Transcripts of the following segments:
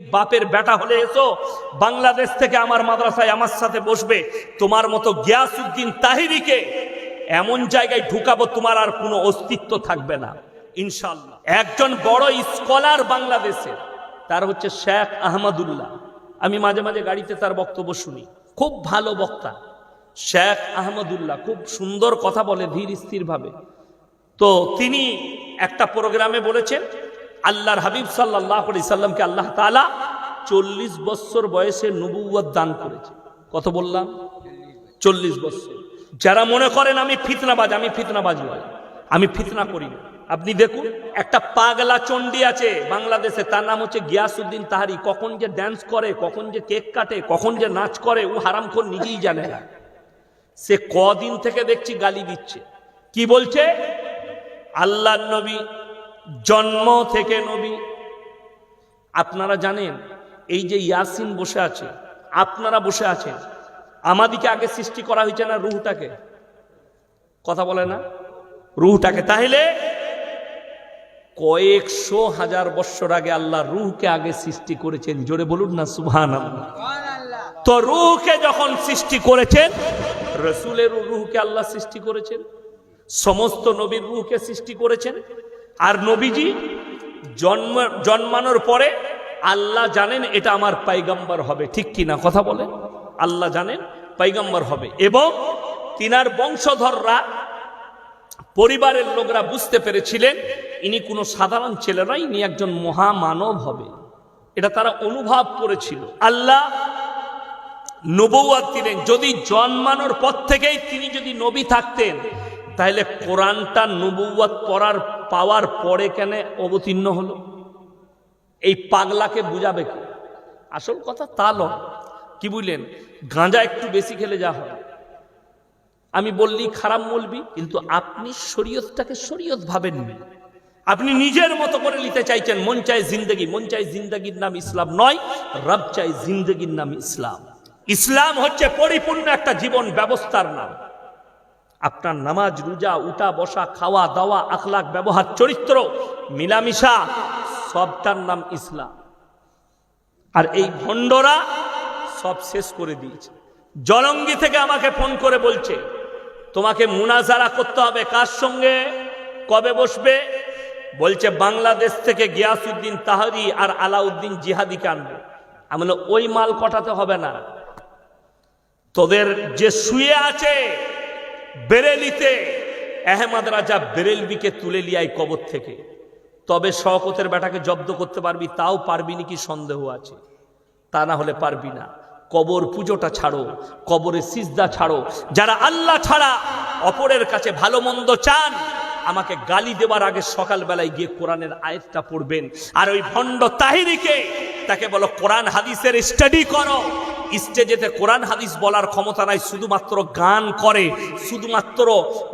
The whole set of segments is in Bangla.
বাপের বেটা হলে এসো, বাংলাদেশ থেকে আমার মাদ্রাসায় আমার সাথে বসবে। তোমার মতো গিয়াসউদ্দিন তাহিরিকে এমন জায়গায় ঢুকাবো তোমার আর কোনো অস্তিত্ব থাকবে না ইনশাআল্লাহ। একজন বড় স্কলার বাংলাদেশে, তার হচ্ছে শেখ আহমদুল্লাহ। আমি মাঝে মাঝে গাড়িতে তার বক্তব্য শুনি, খুব ভালো বক্তা শেখ আহমদুল্লাহ, খুব সুন্দর কথা বলে ধীর স্থির ভাবে। তো তিনি একটা প্রোগ্রামে বলেছেন আল্লাহর হাবিব সাল্লাল্লাহু আলাইহি সাল্লামকে আল্লাহ তাআলা 40 বছর বয়সে নবুয়ত দান করেছে। কত বললাম? 40 বছর। যারা মনে করেন আমি ফিতনাবাজ, আমি ফিতনাবাজ নই, আমি ফিতনা করি না। আপনি দেখুন, একটা পাগলা চণ্ডী আছে বাংলাদেশে, তার নাম হচ্ছে গিয়াসউদ্দিন তাহারি। কখন যে ড্যান্স করে, কখন যে কেক কাটে, কখন যে নাচ করে, ও হারামখোর নিজেই জানে না। সে কদিন থেকে দেখছি গালি দিচ্ছে। কি বলছে? আল্লাহর নবী জন্ম থেকে নবী। আপনারা জানেন এই যে ইয়াসিন বসে আছে, আপনারা বসে আছেন, আমাদিকে আগে সৃষ্টি করা হয়েছে না রুহটাকে? কথা বলে না? রুহটাকে। তাহলে কয়েকশো হাজার বছর আগে আল্লাহ রুহকে আগে সৃষ্টি করেছেন। জোরে বলুন না সুবহানাল্লাহ। তো রুহকে যখন সৃষ্টি করেছেন, রাসূলের রুহকে আল্লাহ সৃষ্টি করেছেন, সমস্ত নবীর রুহকে সৃষ্টি করেছেন। আর নবীজি জন্মানোর পরে আল্লাহ জানেন এটা আমার পয়গম্বর হবে, ঠিক কি না? কথা বলেন। আল্লাহ জানেন পয়গম্বর হবে, এবং তিনার বংশধররা, পরিবারের লোকরা বুঝতে পেরেছিলেন ইনি কোনো সাধারণ ছেলে নয়, ইনি একজন মহামানব হবে। এটা তারা অনুভব করেছিল। আল্লাহ নবুয়ত দিলেন। যদি জন্মানোর পর থেকেই তিনি যদি নবী থাকতেন, তাহলে কোরআনটা নবুয়ত পড়ার পাওয়ার পরে কেন অবতীর্ণ হলো? এই পাগলাকে বুঝাবে কি? আসল কথা তা নয়। কি বুঝলেন? গাঁজা একটু বেশি খেলে যা হয়, আমি বললি খারাপ বলবি, কিন্তু আপনি শরীয়তটাকে শরীয়ত ভাবেননি। আপনি নিজের মতো করে নিতে চাইছেন। মন চায় জিন্দগি, মন চায় জিন্দগির নাম ইসলাম নয়, রব চাই জিন্দগির নাম ইসলাম। ইসলাম হচ্ছে পরিপূর্ণ একটা জীবন ব্যবস্থার নাম। আপনার নামাজ, রোজা, উঠা বসা, খাওয়া দাওয়া, আখলাক, ব্যবহার, চরিত্র, মিলামিশা, সবটার নাম ইসলাম। আর এই ভণ্ডরা সব শেষ করে দিয়েছে। জলঙ্গি থেকে আমাকে ফোন করে বলছে তোমাকে মুনাজারা করতে হবে। কার সঙ্গে? কবে বসবে? বলছে বাংলাদেশ থেকে গিয়াসউদ্দিন তাহারি আর আলাউদ্দিন জিহাদিকে আনবে। আমি বললাম ওই মাল কটাতে হবে না, তোদের যে শুয়ে আছে বেরেলিতে, আহমদ রাজা বেরেলভিকে তুলে লিয়াই কবর থেকে, তবে শওকতের বেটাকে জব্দ করতে পারবি। তাও পারবি নাকি সন্দেহ আছে, তা না হলে পারবি না। কবর পুজোটা ছাড়ো, কবরে সিজদা ছাড়ো। যারা আল্লাহ ছাড়া অপরের কাছে ভালো মন্দ চান, আমাকে গালি দেওয়ার আগে সকালবেলায় গিয়ে কোরআনের আয়াতটা পড়বেন। আর ওই ভণ্ড তাহিরিকে, তাকে বলো কোরআন হাদিসের স্টাডি করো। স্টেজেতে কোরআন হাদিস বলার ক্ষমতা নাই, শুধুমাত্র গান করে, শুধুমাত্র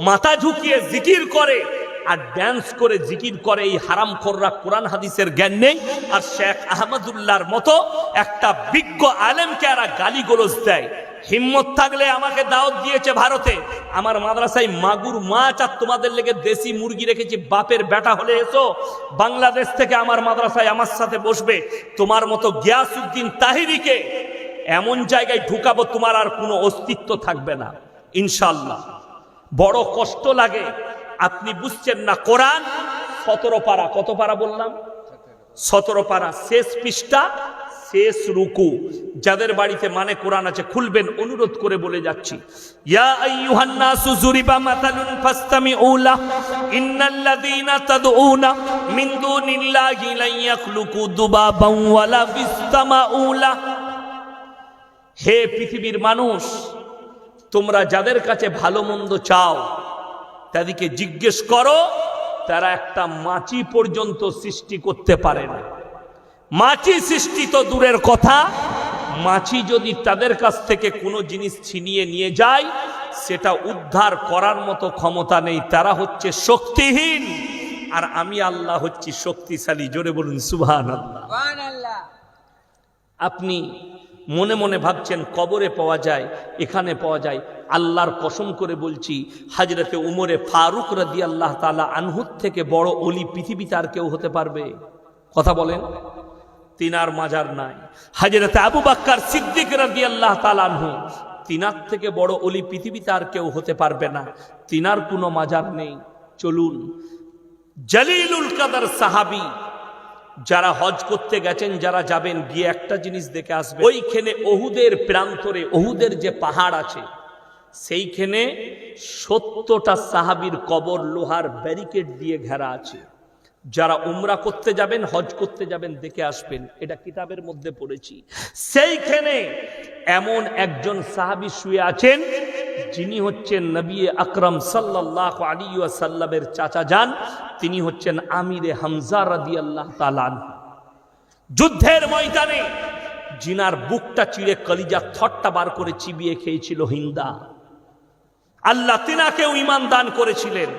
মাথা ঝুঁকিয়ে জিকির করে আর ড্যান্স করে জিকির করে। এই হারামখোররা কোরআন হাদিসের জ্ঞান নেই। আর শেখ আহমদুল্লাহর মতো একটা বিজ্ঞ আলেমকে এরা গালিগোলজ দেয়। হিম্মত থাকলে আমাকে দাওয়াত দিয়েছে ভারতে, আমার মাদ্রাসায় মাগুর মাছ আর তোমাদের লেগে দেশি মুরগি রেখেছি। বাপের বেটা হলে এসো, বাংলাদেশ থেকে আমার মাদ্রাসায় আমার সাথে বসবে। তোমার মতো গিয়াসউদ্দিন তাহিরিকে এমন জায়গায় ঢুকাবো তোমার আর কোনো অস্তিত্ব থাকবে না ইনশাআল্লাহ। বড় কষ্ট লাগে, আপনি বুঝছেন না। কোরআন 17 পারা, কত পারা বললাম? 17 পারা, শেষ পৃষ্ঠা, শেষ রুকু। যাদের বাড়িতে মানে কোরআন আছে খুলবেন, অনুরোধ করে বলে যাচ্ছি। ইয়া আইয়ুহান নাসু যুরিবা মাতালুন ফাসতামিউ লাহু ইন্নাল্লাযীনা তাদউনা মিন দুনিল্লাহি লা ইয়াখলুকু দুবাবান ওয়ালা বিসতামাউ লাহু। হে পৃথিবীর মানুষ, তোমরা যাদের কাছে ভালো মন্দ চাও তাদেরকে জিজ্ঞেস করো, তারা একটা মাছি পর্যন্ত সৃষ্টি করতে পারে না। মাছি সৃষ্টি তো দূরের কথা, মাছি যদি তাদের কাছ থেকে কোনো জিনিস ছিনিয়ে নিয়ে যায়, সেটা উদ্ধার করার মতো ক্ষমতা নেই। তারা হচ্ছে শক্তিহীন, আর আমি আল্লাহ হচ্ছি শক্তিশালী। জোরে বলুন সুবহানাল্লাহ। আপনি মনে মনে ভাবছেন কবরে পাওয়া যায়, এখানে পাওয়া যায়। আল্লাহর কসম করে বলছি, হযরতে উমরে ফারুক রাদিয়াল্লাহু তাআলা আনহু থেকে বড় ওলি পৃথিবীতে আর কেউ হতে পারবে? কথা বলেন। তিনার মাজার নাই। হযরত আবু বকর সিদ্দিক রাদিয়াল্লাহু তাআলা আনহু, তিনার থেকে বড় ওলি পৃথিবীতে আর কেউ হতে পারবে না, তিনার কোনো মাজার নেই। চলুন, জলিলুল কদর সাহাবী যারা হজ করতে গেছেন, যারা যাবেন, গিয়ে একটা জিনিস দেখে আসবেন। ওইখানে ওহুদের প্রান্তরে, ওহুদের যে পাহাড় আছে, সেইখানে 70টা সাহাবীর কবর লোহার ব্যারিকেড দিয়ে ঘেরা আছে। যারা উমরা করতে যাবেন, হজ করতে যাবেন, দেখে আসবেন, এটা কিতাবের মধ্যে পড়েছি। সেইখানে এমন একজন সাহাবী শুয়ে আছেন, যিনি হচ্ছেন নবী আকরাম সাল্লাল্লাহু আলাইহি ওয়াসাল্লামের চাচা যান, তিনি হচ্ছেন আমিরে হামজা রাদিয়াল্লাহু তাআলা আনহু। যুদ্ধের ময়দানে জিনার বুকটা চিড়ে কলিজা থরটা বার করে চিবিয়ে খেয়েছিল হিন্দা, আল্লাহ তিনাকেও ঈমান দান করেছিলেন।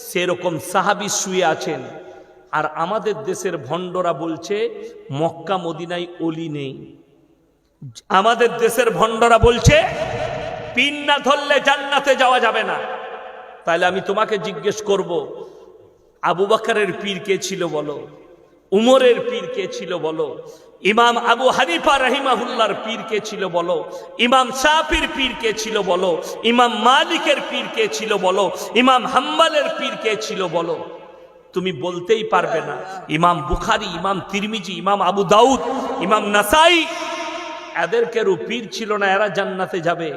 সেরকম সাহাবী শুয়ে আছেন। আর আমাদের দেশের ভণ্ডরা বলছে মক্কা মদিনায় ওলি নেই। আমাদের দেশের ভণ্ডরা বলছে পিন না ধরলে জান্নাতে যাওয়া যাবে না। তাহলে আমি তোমাকে জিজ্ঞেস করব, আবু বকরের পীর কে ছিল বলো? উমরের পীর কে ছিল বলো? ইমাম আবু হানিফা রাহিমাহুল্লাহর পীর কে ছিল বলো? ইমাম শাফির পীর কে ছিল বলো? ইমাম মালিকের পীর কে ছিল বলো? ইমাম হাম্বলের পীর কে ছিল বলো? তুমি বলতেই পারবে না। ইমাম বুখারী, ইমাম তিরমিজি, ইমাম আবু দাউদ, ইমাম নাসাই, এদেরকেও পীর ছিল না, এরা জান্নাতে যাবে।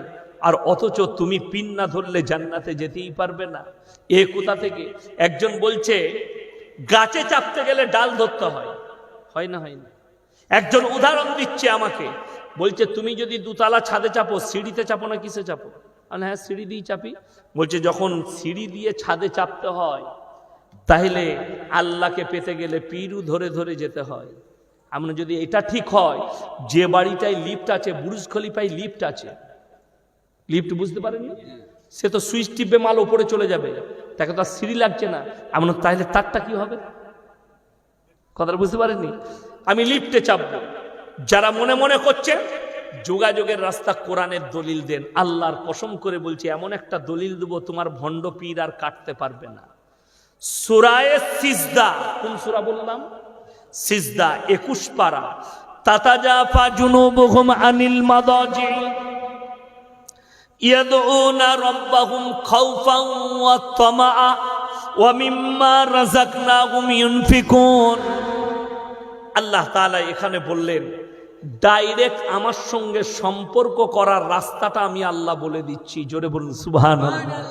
আর অথচ তুমি পিন না ধরলে জান্নাতে যেতেই পারবে না। এ কোথা থেকে? একজন বলছে গাছে চাপতে গেলে ডাল ধরতে হয়, হয় না? হয় না? একজন উদাহরণ দিচ্ছে আমাকে, বলছে তুমি যদি দুতলা ছাদে চাপো, সিঁড়িতে চাপো না কিসে চাপো? হ্যাঁ, সিঁড়ি দিয়ে চাপি। বলছে যখন সিঁড়ি দিয়ে ছাদে চাপতে হয়, তাহলে আল্লাহকে পেতে গেলে পীরু ধরে ধরে যেতে হয়। আমরা যদি এটা ঠিক হয়, যে বাড়িটায় লিফট আছে, বুর্জ খলিফায় লিফট আছে, লিফট বুঝতে পারেননি, সে তো সুইচ টিপে মাল উপরে চলে যাবে, তাকে তো আর সিঁড়ি লাগছে না। আমরা তাহলে তারটা কি হবে? কথাটা বুঝতে পারেননি? আমি লিফটে চাপবো। যারা মনে মনে করছে যোগাযোগের রাস্তা, কোরআনের দলিল দেন। আল্লাহর কসম করে বলছি, এমন একটা দলিল দেবো তোমার ভণ্ড পীর আর কাটতে পারবে না। সূরায়ে সিজদা, কোন সূরা বললাম? সিজদা, 21 পারা। তাতাজাফা জুনুবুহুম আনিল মাদাজি ইয়াদউনা রাব্বাহুম খাউফান ওয়া তামাআ ওয়া মিম্মা রাযাকনাহুম ইউনফিকুন। আল্লাহ তাআলা এখানে বললেন, ডাইরেক্ট আমার সঙ্গে সম্পর্ক করার রাস্তাটা আমি আল্লাহ বলে দিচ্ছি। জোরে বলুন সুবহানাল্লাহ।